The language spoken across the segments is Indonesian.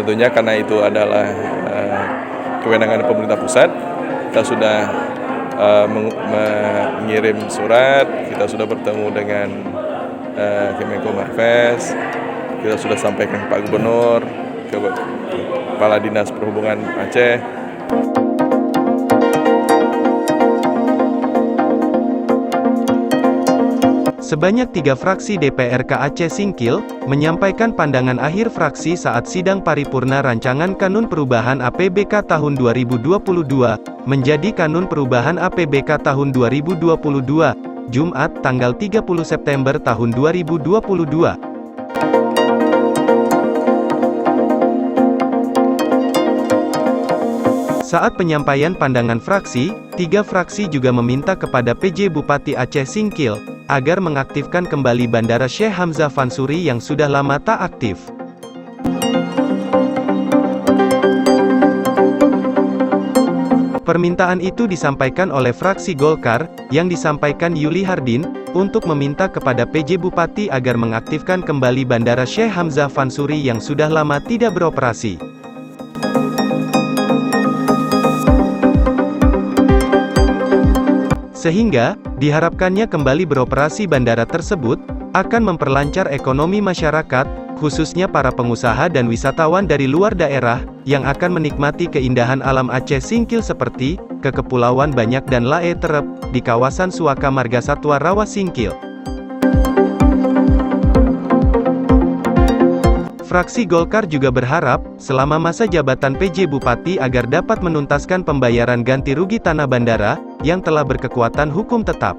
tentunya karena itu adalah kewenangan pemerintah pusat, kita sudah mengirim surat, kita sudah bertemu dengan Kemenko Marves, kita sudah sampaikan ke Pak Gubernur, ke Kepala Dinas Perhubungan Aceh. Sebanyak 3 fraksi DPRK Aceh Singkil, menyampaikan pandangan akhir fraksi saat sidang paripurna rancangan Kanun Perubahan APBK tahun 2022, menjadi Kanun Perubahan APBK tahun 2022, Jumat, tanggal 30 September tahun 2022. Saat penyampaian pandangan fraksi, 3 fraksi juga meminta kepada PJ Bupati Aceh Singkil, agar mengaktifkan kembali Bandara Syekh Hamzah Fansuri yang sudah lama tak aktif. Permintaan itu disampaikan oleh fraksi Golkar, yang disampaikan Yuli Hardin, untuk meminta kepada PJ Bupati agar mengaktifkan kembali Bandara Syekh Hamzah Fansuri yang sudah lama tidak beroperasi. Sehingga, diharapkannya kembali beroperasi bandara tersebut, akan memperlancar ekonomi masyarakat, khususnya para pengusaha dan wisatawan dari luar daerah, yang akan menikmati keindahan alam Aceh Singkil seperti, Kekepulauan Banyak dan Lae Terep, di kawasan Suaka Marga Satwa Rawa Singkil. Fraksi Golkar juga berharap, selama masa jabatan PJ Bupati agar dapat menuntaskan pembayaran ganti rugi tanah bandara, yang telah berkekuatan hukum tetap.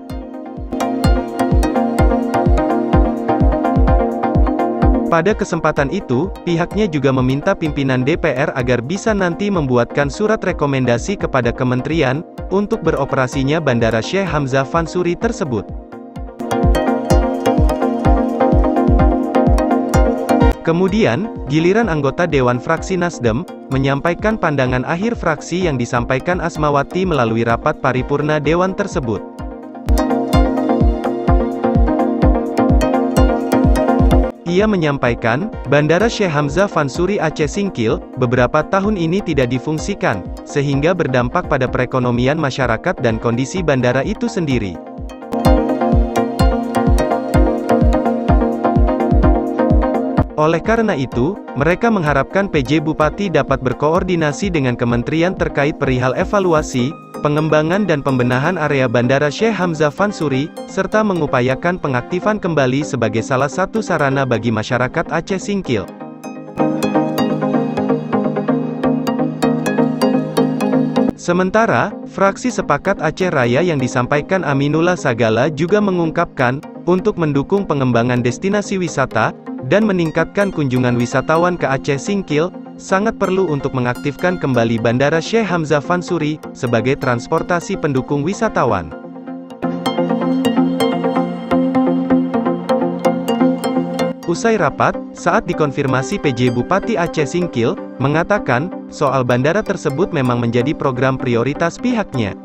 Pada kesempatan itu, pihaknya juga meminta pimpinan DPR agar bisa nanti membuatkan surat rekomendasi kepada kementerian, untuk beroperasinya Bandara Syekh Hamzah Fansuri tersebut. Kemudian, giliran anggota Dewan Fraksi Nasdem, menyampaikan pandangan akhir fraksi yang disampaikan Asmawati melalui rapat paripurna Dewan tersebut. Ia menyampaikan, Bandara Syekh Hamzah Fansuri Aceh Singkil, beberapa tahun ini tidak difungsikan, sehingga berdampak pada perekonomian masyarakat dan kondisi bandara itu sendiri. Oleh karena itu, mereka mengharapkan PJ Bupati dapat berkoordinasi dengan kementerian terkait perihal evaluasi, pengembangan dan pembenahan area Bandara Syekh Hamzah Fansuri, serta mengupayakan pengaktifan kembali sebagai salah satu sarana bagi masyarakat Aceh Singkil. Sementara, fraksi Sepakat Aceh Raya yang disampaikan Aminullah Sagala juga mengungkapkan, untuk mendukung pengembangan destinasi wisata, dan meningkatkan kunjungan wisatawan ke Aceh Singkil, sangat perlu untuk mengaktifkan kembali Bandara Syekh Hamzah Fansuri, sebagai transportasi pendukung wisatawan. Usai rapat, saat dikonfirmasi PJ Bupati Aceh Singkil, mengatakan, soal bandara tersebut memang menjadi program prioritas pihaknya.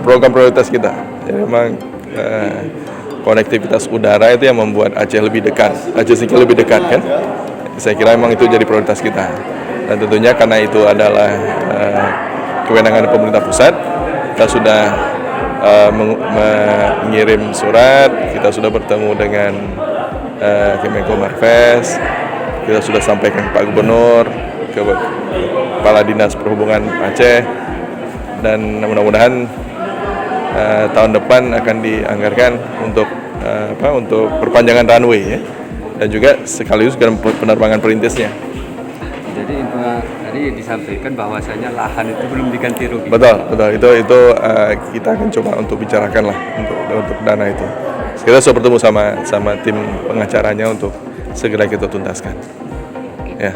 Program prioritas kita, jadi memang konektivitas udara itu yang membuat Aceh lebih dekat, Aceh Singkil lebih dekat kan. Saya kira memang itu jadi prioritas kita. Dan tentunya karena itu adalah kewenangan pemerintah pusat, kita sudah mengirim surat, kita sudah bertemu dengan Kemenko Marves, kita sudah sampaikan ke Pak Gubernur, ke Kepala Dinas Perhubungan Aceh, dan mudah-mudahan tahun depan akan dianggarkan untuk perpanjangan runway ya, dan juga sekaligus dengan penerbangan perintisnya. Jadi tadi disampaikan bahwasanya lahan itu belum diganti rugi. Betul. Itu kita akan coba untuk bicarakan lah untuk dana itu. Kita sudah bertemu sama tim pengacaranya untuk segera kita tuntaskan. Ya.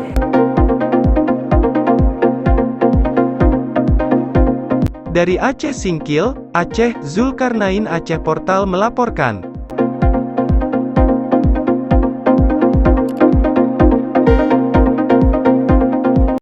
Dari Aceh Singkil, Aceh, Zulkarnain Aceh Portal melaporkan.